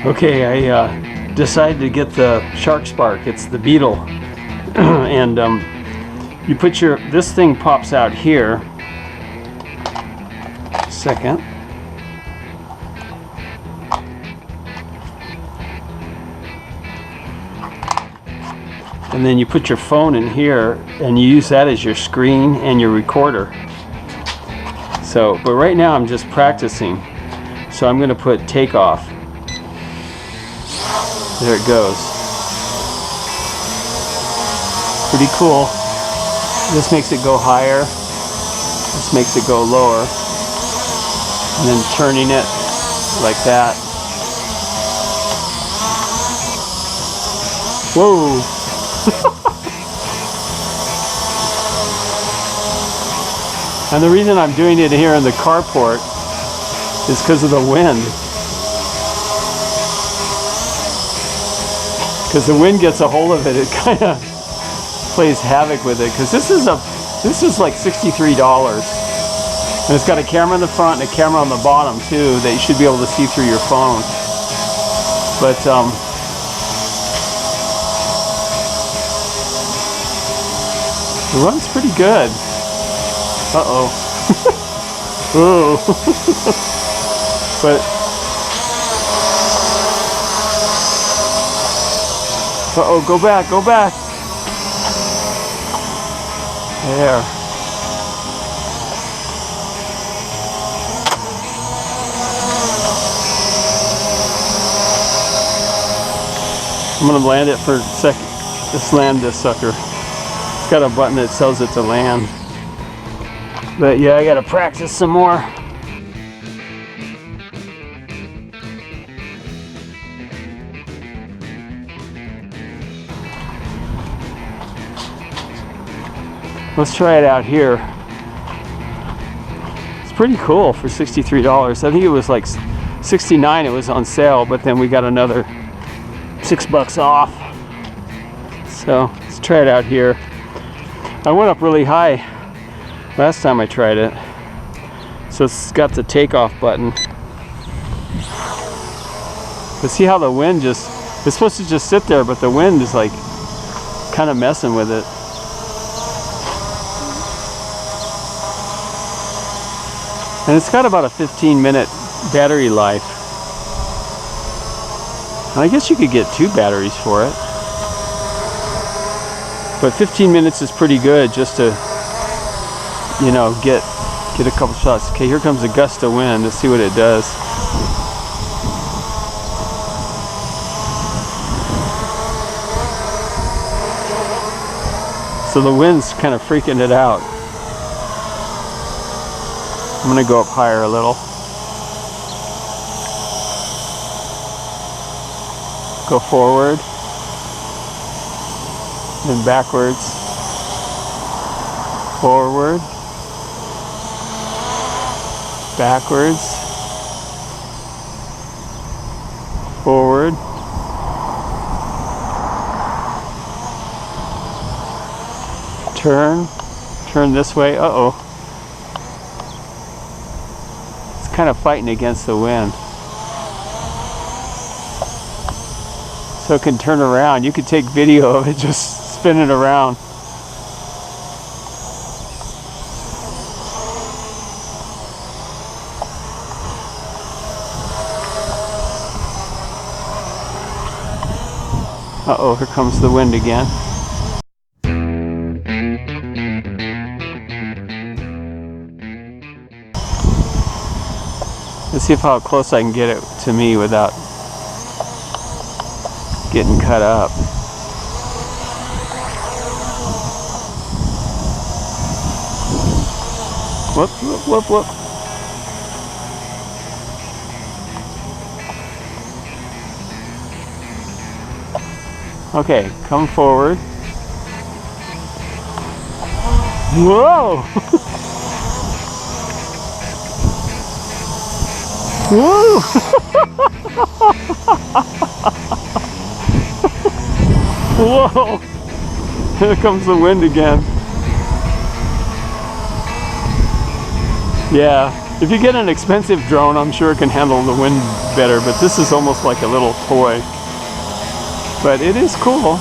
Okay, I decided to get the SCHARKSPARK. It's the Beetle, and you put this thing pops out here. Second. And then you put your phone in here, and you use that as your screen and your recorder. So, but right now I'm just practicing. So I'm going to put takeoff. There it goes. Pretty cool. This makes it go higher. This makes it go lower. And then turning it like that. Whoa! And the reason I'm doing it here in the carport is because of the wind. Because the wind gets a hold of it, it kind of plays havoc with it. Because this is like $63, and it's got a camera in the front and a camera on the bottom too that you should be able to see through your phone. But it runs pretty good. Uh-oh. Ooh. But uh-oh, go back, go back. There. I'm gonna land it for a second. Just land this sucker. It's got a button that tells it to land. But yeah, I gotta practice some more. Let's try it out here. It's pretty cool for $63. I think it was like $69 it was on sale, but then we got another $6 off. So let's try it out here. I went up really high last time I tried it. So it's got the takeoff button. But see how the wind it's supposed to just sit there, but the wind is like kind of messing with it. And it's got about a 15-minute battery life. And I guess you could get 2 batteries for it. But 15 minutes is pretty good just to, you know, get a couple shots. Okay, here comes a gust of wind. Let's see what it does. So the wind's kind of freaking it out. I'm gonna go up higher a little. Go forward. Then backwards. Forward. Backwards. Forward. Turn this way. Uh-oh. It's kind of fighting against the wind. So it can turn around. You could take video of it just spinning around. Uh-oh, here comes the wind again. Let's see how close I can get it to me without getting cut up. Whoop, whoop, whoop, whoop. Okay, come forward. Whoa! Woo! Whoa! Here comes the wind again. Yeah. If you get an expensive drone, I'm sure it can handle the wind better, but this is almost like a little toy. But it is cool.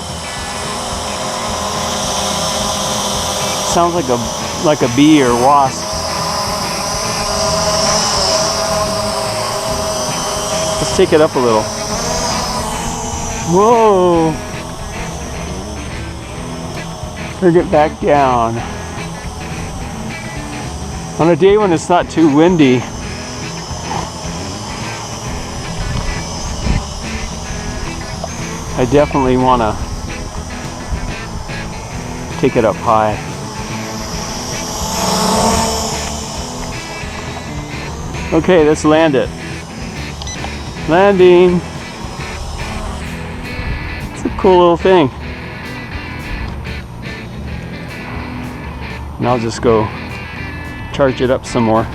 Sounds like a bee or wasp. Let's take it up a little. Whoa! Bring it back down. On a day when it's not too windy, I definitely want to take it up high. Okay, let's land it. Landing. It's a cool little thing. And I'll just go charge it up some more.